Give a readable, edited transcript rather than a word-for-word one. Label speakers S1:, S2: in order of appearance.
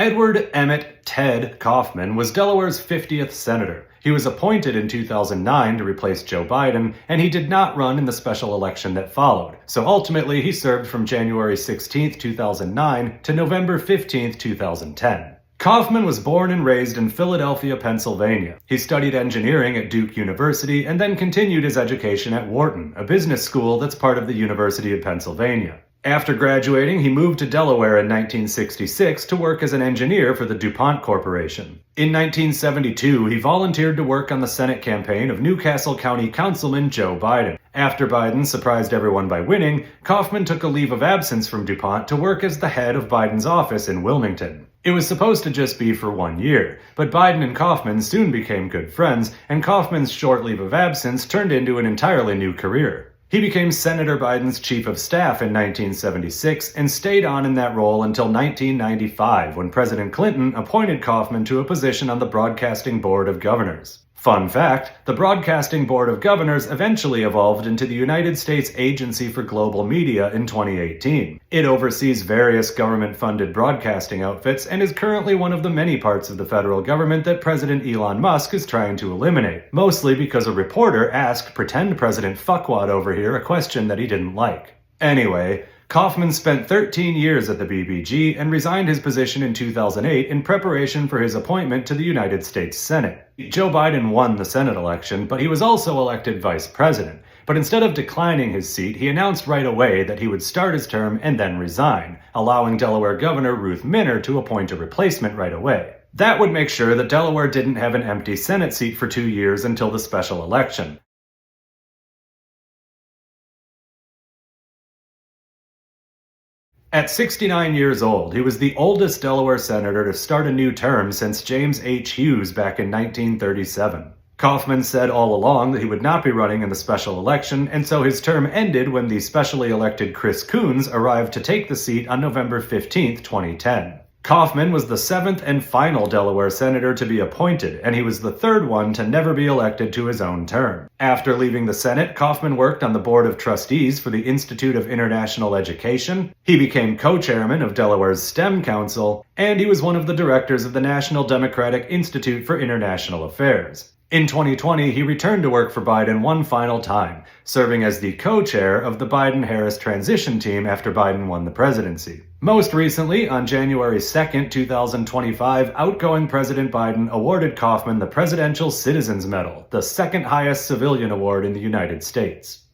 S1: Edward Emmett Ted Kaufman was Delaware's 50th senator. He was appointed in 2009 to replace Joe Biden, and he did not run in the special election that followed. So ultimately, he served from January 16, 2009 to November 15, 2010. Kaufman was born and raised in Philadelphia, Pennsylvania. He studied engineering at Duke University and then continued his education at Wharton, a business school that's part of the University of Pennsylvania. After graduating, he moved to Delaware in 1966 to work as an engineer for the DuPont Corporation. In 1972, he volunteered to work on the Senate campaign of Newcastle County Councilman Joe Biden. After Biden surprised everyone by winning, Kaufman took a leave of absence from DuPont to work as the head of Biden's office in Wilmington. It was supposed to just be for 1 year, but Biden and Kaufman soon became good friends, and Kaufman's short leave of absence turned into an entirely new career. He became Senator Biden's chief of staff in 1976 and stayed on in that role until 1995, when President Clinton appointed Kaufman to a position on the Broadcasting Board of Governors. Fun fact, the Broadcasting Board of Governors eventually evolved into the United States Agency for Global Media in 2018. It oversees various government-funded broadcasting outfits and is currently one of the many parts of the federal government that President Elon Musk is trying to eliminate, mostly because a reporter asked pretend President Fuckwad over here a question that he didn't like. Anyway, Kaufman spent 13 years at the BBG and resigned his position in 2008 in preparation for his appointment to the United States Senate. Joe Biden won the Senate election, but he was also elected vice president. But instead of declining his seat, he announced right away that he would start his term and then resign, allowing Delaware Governor Ruth Minner to appoint a replacement right away. That would make sure that Delaware didn't have an empty Senate seat for 2 years until the special election. At 69 years old, he was the oldest Delaware senator to start a new term since James H. Hughes back in 1937. Kaufman said all along that he would not be running in the special election, and so his term ended when the specially elected Chris Coons arrived to take the seat on November 15, 2010. Kaufman was the seventh and final Delaware senator to be appointed, and he was the third one to never be elected to his own term. After leaving the Senate, Kaufman worked on the Board of Trustees for the Institute of International Education. He became co-chairman of Delaware's STEM Council, and he was one of the directors of the National Democratic Institute for International Affairs. In 2020, he returned to work for Biden one final time, serving as the co-chair of the Biden-Harris transition team after Biden won the presidency. Most recently, on January 2, 2025, outgoing President Biden awarded Kaufman the Presidential Citizens Medal, the second highest civilian award in the United States.